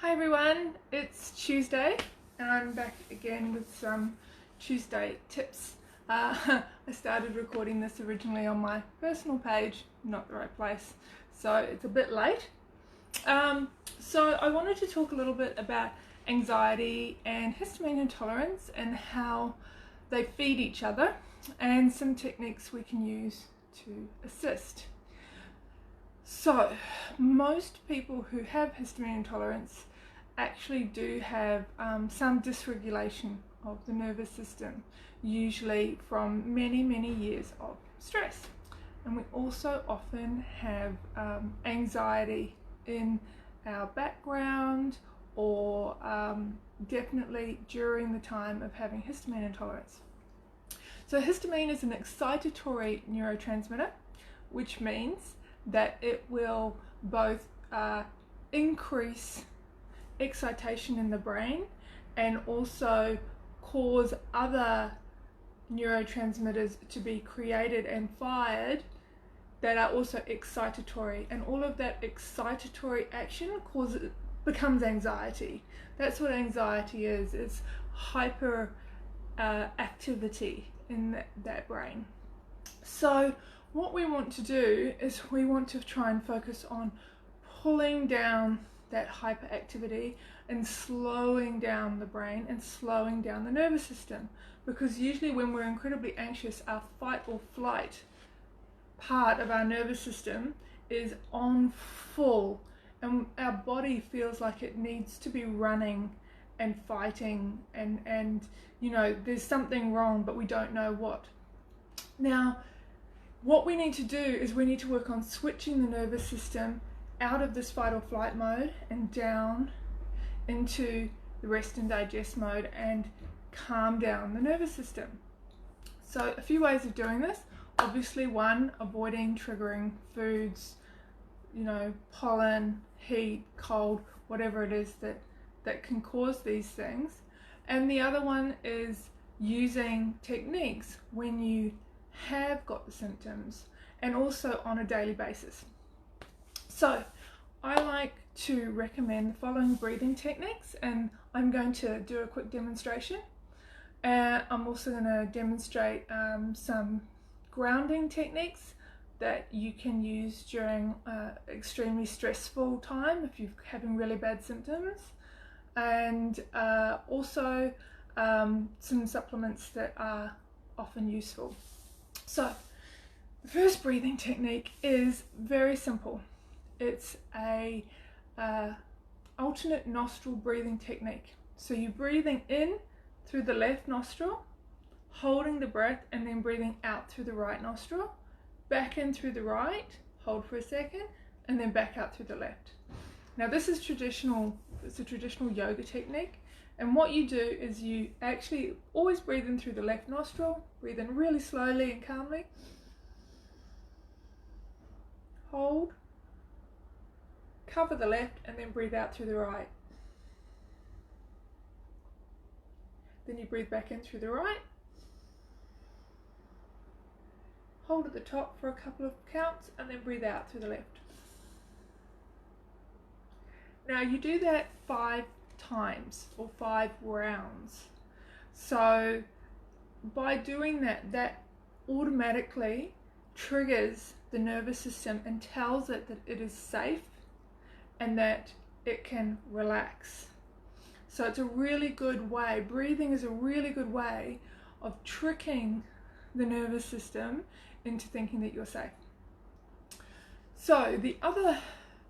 Hi everyone, it's Tuesday and I'm back again with some Tuesday tips. I started recording this originally on my personal page, not the right place, so it's a bit late. So I wanted to talk a little bit about anxiety and histamine intolerance and how they feed each other and some techniques we can use to assist. So most people who have histamine intolerance actually do have some dysregulation of the nervous system, usually from many years of stress. And we also often have anxiety in our background or definitely during the time of having histamine intolerance. So histamine is an excitatory neurotransmitter, which means that it will both increase excitation in the brain and also cause other neurotransmitters to be created and fired that are also excitatory, and all of that excitatory action becomes anxiety. That's what anxiety is. It's hyper activity in that brain. So what we want to do is we want to try and focus on pulling down that hyperactivity and slowing down the brain and slowing down the nervous system, because usually when we're incredibly anxious, our fight or flight part of our nervous system is on full and our body feels like it needs to be running and fighting and you know, there's something wrong but we don't know what. Now what we need to do is we need to work on switching the nervous system out of this fight or flight mode and down into the rest and digest mode and calm down the nervous system. So a few ways of doing this. Obviously, one, avoiding triggering foods, you know, pollen, heat, cold, whatever it is that can cause these things. And the other one is using techniques when you have got the symptoms and also on a daily basis. So I like to recommend the following breathing techniques, and I'm going to do a quick demonstration. I'm also going to demonstrate some grounding techniques that you can use during extremely stressful time if you're having really bad symptoms, and also some supplements that are often useful. So the first breathing technique is very simple. It's a alternate nostril breathing technique. So you're breathing in through the left nostril, holding the breath, and then breathing out through the right nostril, back in through the right, hold for a second, and then back out through the left. Now this is traditional, it's a traditional yoga technique, and what you do is you actually always breathe in through the left nostril, breathe in really slowly and calmly, hold, cover the left, and then breathe out through the right. Then you breathe back in through the right, hold at the top for a couple of counts, and then breathe out through the left. Now you do that 5 times or 5 rounds. So by doing that, that automatically triggers the nervous system and tells it that it is safe and that it can relax. So it's a really good way, breathing is a really good way of tricking the nervous system into thinking that you're safe. So the other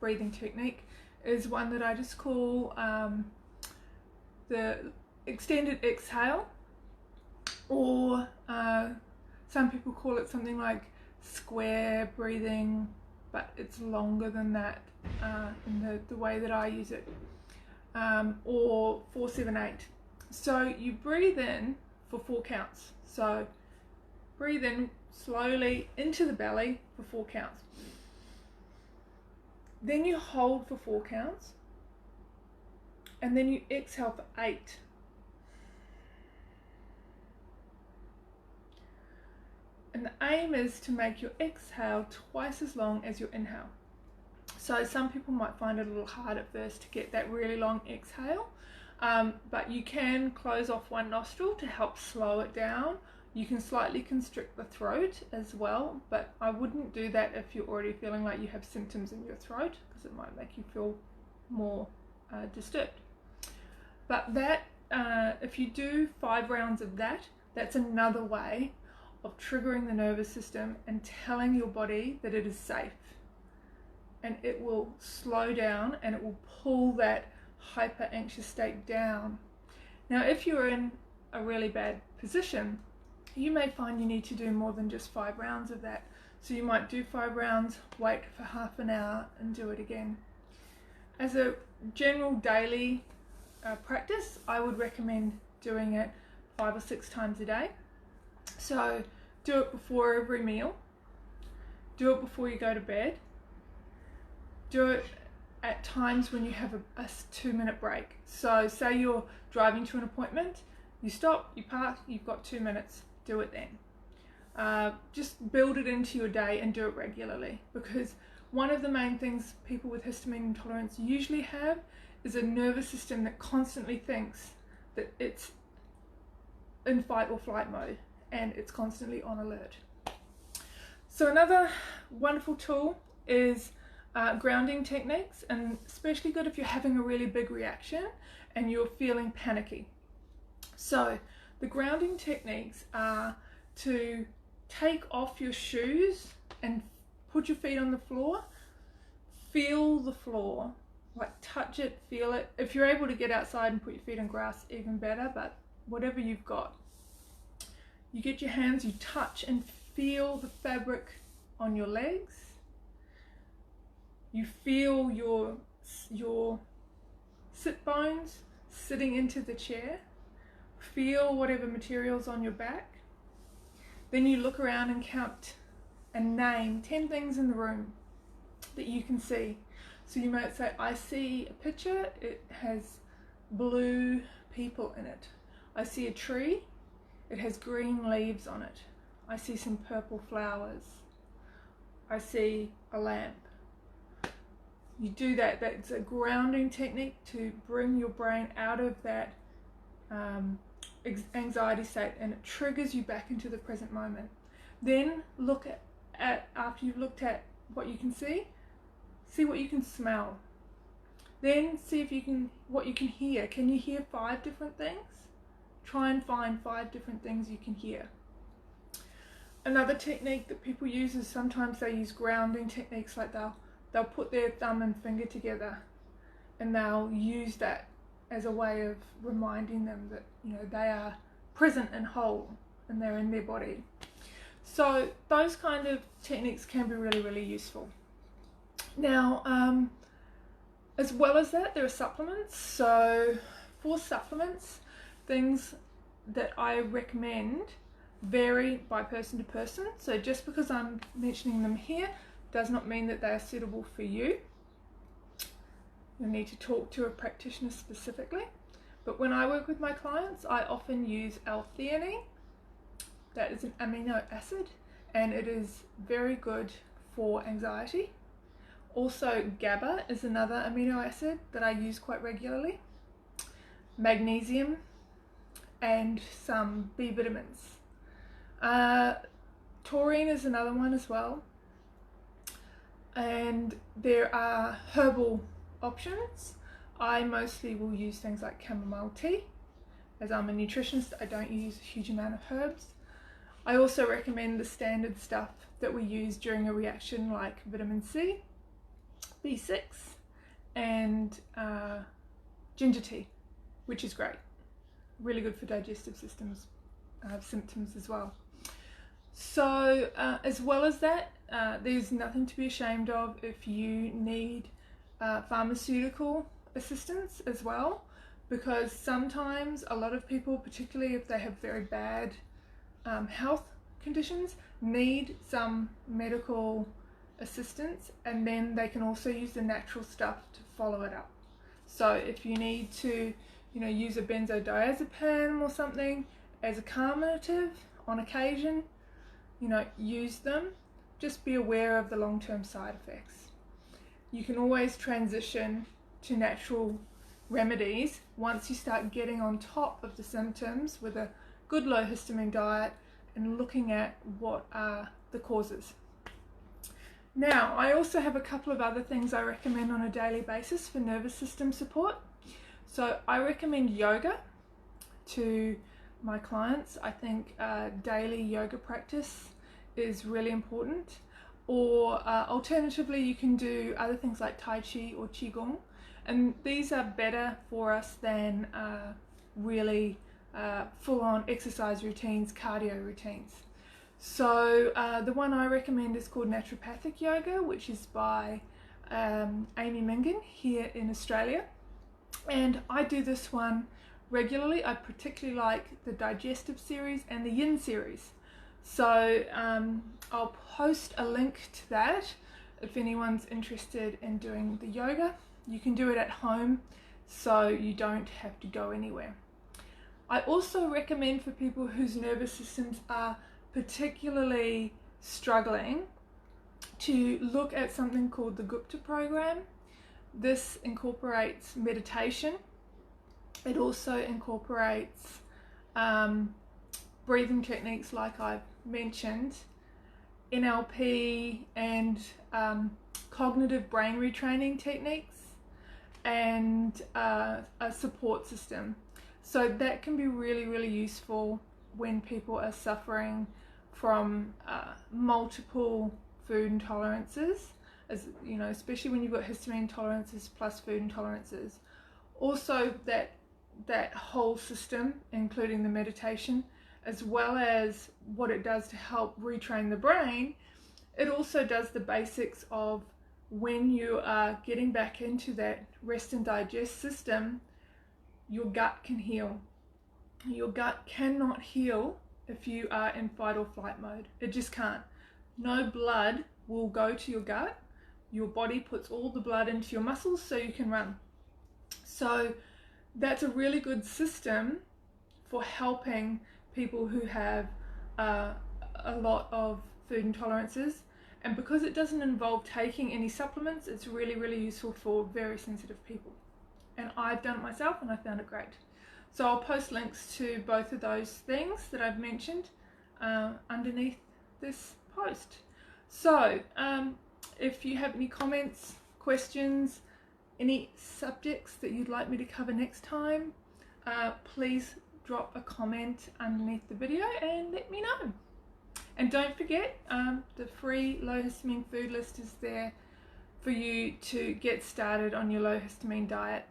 breathing technique is one that I just call the extended exhale, or some people call it something like square breathing, but it's longer than that in the way that I use it, or 4-7-8. So you breathe in for 4 counts. So breathe in slowly into the belly for 4 counts. Then you hold for 4 counts, and then you exhale for 8. And the aim is to make your exhale twice as long as your inhale. So some people might find it a little hard at first to get that really long exhale, but you can close off one nostril to help slow it down. You can slightly constrict the throat as well, but I wouldn't do that if you're already feeling like you have symptoms in your throat, because it might make you feel more disturbed. But that, if you do 5 rounds of that, that's another way of triggering the nervous system and telling your body that it is safe. And it will slow down and it will pull that hyper anxious state down. Now, if you're in a really bad position, you may find you need to do more than just 5 rounds of that. So you might do 5 rounds, wait for half an hour and do it again. As a general daily practice, I would recommend doing it 5 or 6 times a day. So do it before every meal, do it before you go to bed, do it at times when you have a 2-minute break. So say you're driving to an appointment, you stop, you park, you've got 2 minutes, do it then. Just build it into your day and do it regularly, because one of the main things people with histamine intolerance usually have is a nervous system that constantly thinks that it's in fight or flight mode and it's constantly on alert. So another wonderful tool is grounding techniques, and especially good if you're having a really big reaction and you're feeling panicky. So the grounding techniques are to take off your shoes and put your feet on the floor, feel the floor, like touch it, feel it. If you're able to get outside and put your feet on grass, even better, but whatever you've got. You get your hands, you touch and feel the fabric on your legs. You feel your sit bones sitting into the chair. Feel whatever material's on your back. Then you look around and count and name 10 things in the room that you can see. So you might say, I see a picture, it has blue people in it. I see a tree, it has green leaves on it. I see some purple flowers. I see a lamp. You do that, that's a grounding technique to bring your brain out of that anxiety state, and it triggers you back into the present moment. Then look at after you've looked at what you can see what you can smell. Then see if you can, what you can hear. Can you hear 5 different things? Try and find 5 different things you can hear. Another technique that people use is sometimes they use grounding techniques, like they'll put their thumb and finger together and they'll use that as a way of reminding them that, you know, they are present and whole and they're in their body. So those kind of techniques can be really, really useful. Now, as well as that, there are supplements. So for supplements, things that I recommend vary by person to person. So just because I'm mentioning them here does not mean that they are suitable for you. You'll need to talk to a practitioner specifically. But when I work with my clients, I often use L-theanine. That is an amino acid, and it is very good for anxiety. Also, GABA is another amino acid that I use quite regularly. Magnesium and some B vitamins. Taurine is another one as well. And there are herbal options. I mostly will use things like chamomile tea. As I'm a nutritionist, I don't use a huge amount of herbs. I also recommend the standard stuff that we use during a reaction, like vitamin C, B6, and ginger tea, which is great. Really good for digestive systems symptoms as well. So as well as that, there's nothing to be ashamed of if you need pharmaceutical assistance as well, because sometimes a lot of people, particularly if they have very bad health conditions, need some medical assistance, and then they can also use the natural stuff to follow it up. So if you need to, you know, use a benzodiazepam or something as a calmative on occasion, you know, use them. Just be aware of the long-term side effects. you can always transition to natural remedies once you start getting on top of the symptoms with a good low histamine diet and looking at what are the causes. Now, I also have a couple of other things I recommend on a daily basis for nervous system support. So I recommend yoga to my clients. I think daily yoga practice is really important. Or alternatively, you can do other things like Tai Chi or Qigong. And these are better for us than really full-on exercise routines, cardio routines. So the one I recommend is called Naturopathic Yoga, which is by Amy Mingan here in Australia. And I do this one regularly. I particularly like the Digestive series and the Yin series. So I'll post a link to that if anyone's interested in doing the yoga. You can do it at home, so you don't have to go anywhere. I also recommend for people whose nervous systems are particularly struggling to look at something called the Gupta program. This incorporates meditation. It also incorporates breathing techniques like I've mentioned, NLP and cognitive brain retraining techniques, and a support system. So that can be really, really useful when people are suffering from multiple food intolerances, as you know, especially when you've got histamine intolerances plus food intolerances. Also that whole system, including the meditation, as well as what it does to help retrain the brain, it also does the basics of when you are getting back into that rest and digest system, your gut can heal. Your gut cannot heal if you are in fight or flight mode. It just can't. No blood will go to your gut. Your body puts all the blood into your muscles so you can run. So that's a really good system for helping people who have a lot of food intolerances. And because it doesn't involve taking any supplements, it's really, really useful for very sensitive people. And I've done it myself and I found it great. So I'll post links to both of those things that I've mentioned underneath this post. So if you have any comments, questions, any subjects that you'd like me to cover next time, please drop a comment underneath the video and let me know. And don't forget, the free low histamine food list is there for you to get started on your low histamine diet.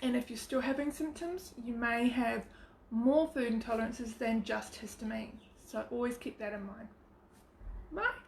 And if you're still having symptoms, you may have more food intolerances than just histamine. So always keep that in mind. Bye.